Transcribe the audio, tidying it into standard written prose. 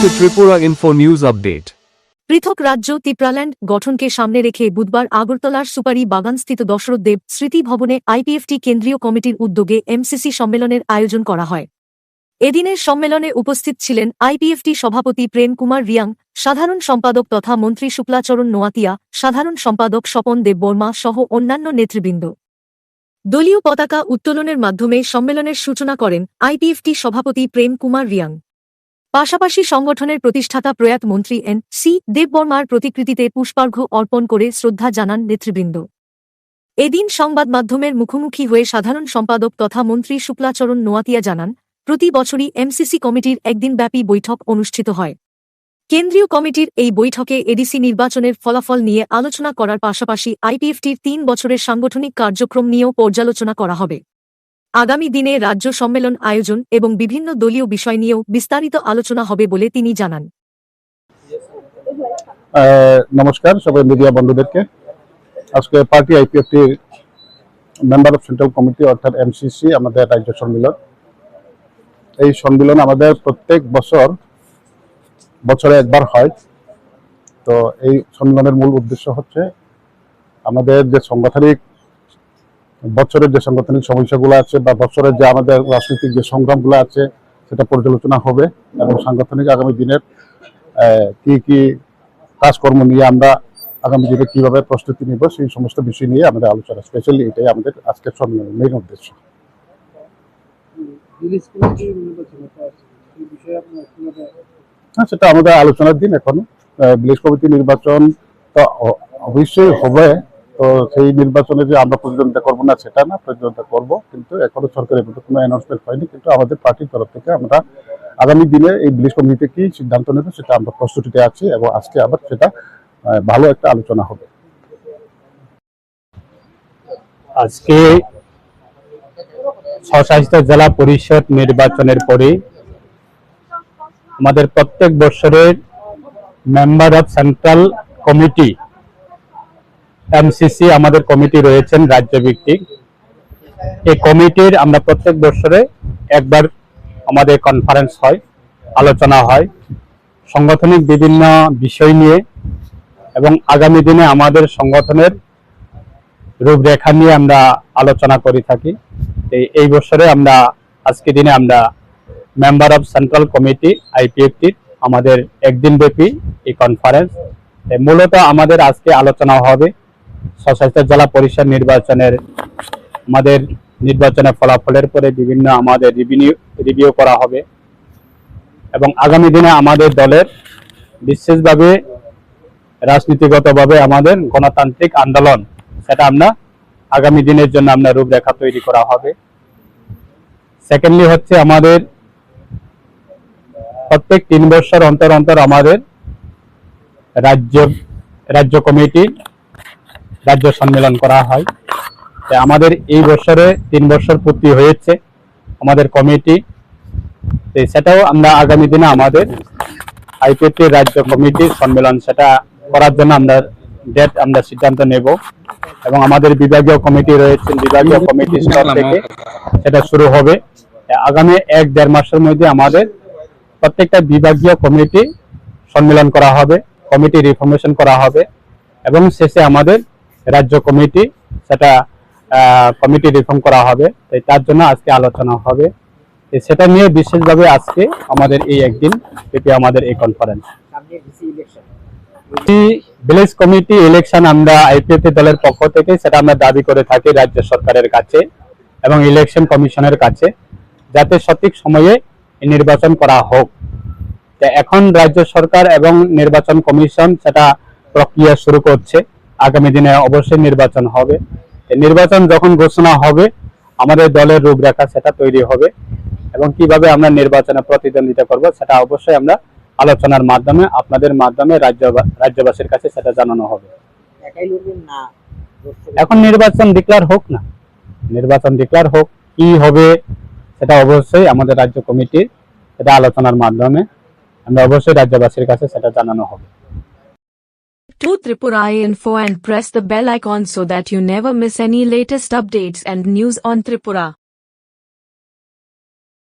to Tripura Info News Update. পৃথক রাজ্য ত্রিপুরাল্যান্ড গঠনকে সামনে রেখে বুধবার আগরতলার সুপারি বাগানস্থিত দশরথ দেব স্মৃতি ভবনে আইপিএফটি কেন্দ্রীয় কমিটির উদ্যোগে এমসিসি সম্মেলনের আয়োজন করা হয়। এদিনের সম্মেলনে উপস্থিত ছিলেন আইপিএফটি সভাপতি প্রেম কুমার রিয়াং, সাধারণ সম্পাদক তথা মন্ত্রী শুক্লাচরণ নোয়াতিয়া, সাধারণ সম্পাদক স্বপন দেববর্মা সহ অন্যান্য নেতৃবৃন্দ। দলীয় পতাকা উত্তোলনের মাধ্যমে সম্মেলনের সূচনা করেন আইপিএফটি সভাপতি প্রেম কুমার রিয়াং। পাশাপাশি সংগঠনের প্রতিষ্ঠাতা প্রয়াত মন্ত্রী এন.সি. দেববর্মার প্রতিকৃতিতে পুষ্পার্ঘ্য অর্পণ করে শ্রদ্ধা জানান নেতৃবৃন্দ। এদিন সংবাদ মাধ্যমের মুখোমুখি হয়ে সাধারণ সম্পাদক তথা মন্ত্রী শুক্লাচরণ নোয়াতিয়া জানান, প্রতি বছরই এমসিসি কমিটির একদিনব্যাপী বৈঠক অনুষ্ঠিত হয়। কেন্দ্রীয় কমিটির এই বৈঠকে এডিসি নির্বাচনের ফলাফল নিয়ে আলোচনা করার পাশাপাশি আইপিএফটির 3 বছরের সাংগঠনিক কার্যক্রম নিয়েও পর্যালোচনা করা হবে। আগামী দিনে রাজ্য সম্মেলন আয়োজন এবং বিভিন্ন দলীয় বিষয় নিয়েও বিস্তারিত আলোচনা হবে বলে তিনি জানান। নমস্কার সবাই মিডিয়া বন্ধুদেরকে। আজকে পার্টি আইপিএফটির মেম্বার অফ সেন্ট্রাল কমিটি অর্থাৎ এমসিসি আমাদের রাজ্য সম্মেলন। এই সম্মেলন আমাদের প্রত্যেক বছরে একবার হয়। তো এই সম্মেলনের মূল উদ্দেশ্য হচ্ছে আমাদের যে বছরের যে সাংগঠনিক সমস্যাগুলো আছে বা বছরের যে আমাদের রাজনৈতিক যে সংগ্রামগুলো আছে সেটা পর্যালোচনা হবে এবং সাংগঠনিক আগামী দিনের কি কি কাজকর্ম নিয়ে আমরা আগামী দিনে কিভাবে প্রস্তুতি নিব সেই সমস্ত বিষয় নিয়ে আমাদের আলোচনা। স্পেশালি এটাই আমাদের আজকের সম্মেলনের মেইন উদ্দেশ্য। সেটা আমাদের আলোচনার দিন। এখনো ভিলেজ কমিটি নির্বাচন তো অবশ্যই হবে। তো সেই নির্বাচনে যে আমরা প্রতিদ্বন্দ্বিতা করবো না সেটা না, প্রতিদ্বন্দ্বিতা করবো, কিন্তু এখনো সরকারের মধ্যে কোনো অ্যানাউন্সমেন্ট হয়নি। কিন্তু আমাদের পার্টির তরফ থেকে আমরা আগামী দিনে এই ভিলেজ কমিটিতে কি সিদ্ধান্ত নেবে সেটা আমরা প্রস্তুতিতে আছি এবং আজকে আবার সেটা ভালো একটা আলোচনা হবে। আজকে স্বশাসিত জেলা পরিষদ নির্বাচনের পরে আমাদের প্রত্যেক বছরের member of central committee MCC আমাদের কমিটি রয়েছেন রাজ্যভিত্তিক। এই কমিটির আমরা প্রত্যেক বছরে একবার আমাদের কনফারেন্স হয়, আলোচনা হয় সাংগঠনিক বিভিন্ন বিষয় নিয়ে এবং আগামী দিনে আমাদের সংগঠনের রূপরেখা নিয়ে আমরা আলোচনা করে থাকি। এই বছরে আমরা আজকে দিনে আমরা মেম্বার অফ সেন্ট্রাল কমিটি আইপিএফটির আমাদের একদিনব্যাপী এই কনফারেন্স। মূলত আমাদের আজকে আলোচনা হবে স্বশাসিত জেলা পরিষদ নির্বাচনের আমাদের নির্বাচনের ফলাফলের পরে বিভিন্ন আমাদের রিভিউ করা হবে এবং আগামী দিনে আমাদের দলের বিশেষভাবে রাজনীতিগতভাবে আমাদের গণতান্ত্রিক আন্দোলন সেটা আমরা আগামী দিনের জন্য আমরা রূপরেখা তৈরি করা হবে। সেকেন্ডলি হচ্ছে আমাদের প্রত্যেক 3 বছর অন্তর অন্তর আমাদের রাজ্য কমিটি রাজ্য সম্মেলন করা হয়। আমাদের এই বছরে 3 বছর পূর্তি হয়েছে আমাদের কমিটি। সেটাও আমরা আগামী দিনে আমাদের আইপিএফটি রাজ্য কমিটির সম্মেলন সেটা করার জন্য আমরা ডেট আমরা সিদ্ধান্ত নেব এবং আমাদের বিভাগীয় কমিটি রয়েছে, বিভাগীয় কমিটি স্তর থেকে সেটা শুরু হবে। আগামী 1-1.5 মাসের মধ্যে আমাদের প্রত্যেকটা বিভাগীয় কমিটি সম্মেলন করা হবে, কমিটি রিফর্মেশন করা হবে এবং শেষে আমাদের রাজ্য কমিটি সেটা কমিটি রিফর্ম করা হবে। তার জন্য আজকে আলোচনা হবে। সেটা নিয়ে বিশেষভাবে আজকে আমাদের এই একদিন ব্যাপী আমাদের এই কনফারেন্স। ভিলেজ কমিটি ইলেকশন আমরা আইপিএফটি দলের পক্ষ থেকে সেটা আমরা দাবি করে থাকি রাজ্য সরকারের কাছে এবং ইলেকশন কমিশনের কাছে, যাতে সঠিক সময়ে নির্বাচন করা হোক। এখন রাজ্য সরকার এবং নির্বাচন কমিশন সেটা প্রক্রিয়া শুরু করছে। আগামী দিনে অবশ্যই নির্বাচন হবে। নির্বাচন যখন ঘোষণা হবে আমাদের দলের রূপরেখা সেটা তৈরি হবে এবং কিভাবে আমরা নির্বাচনে প্রতিদ্বন্দ্বিতা করব সেটা অবশ্যই আমরা আলোচনার মাধ্যমে আপনাদের মাধ্যমে রাজ্যবাসীর কাছে সেটা জানানো হবে। এখন নির্বাচন ডিক্লেয়ার হোক না, নির্বাচন ডিক্লেয়ার হোক, কি হবে সেটা অবশ্যই আমাদের রাজ্য কমিটির সেটা আলোচনার মাধ্যমে আমরা অবশ্যই রাজ্যবাসীর কাছে সেটা জানানো হবে। To Tripura Info and press the bell icon so that you never miss any latest updates and news on Tripura.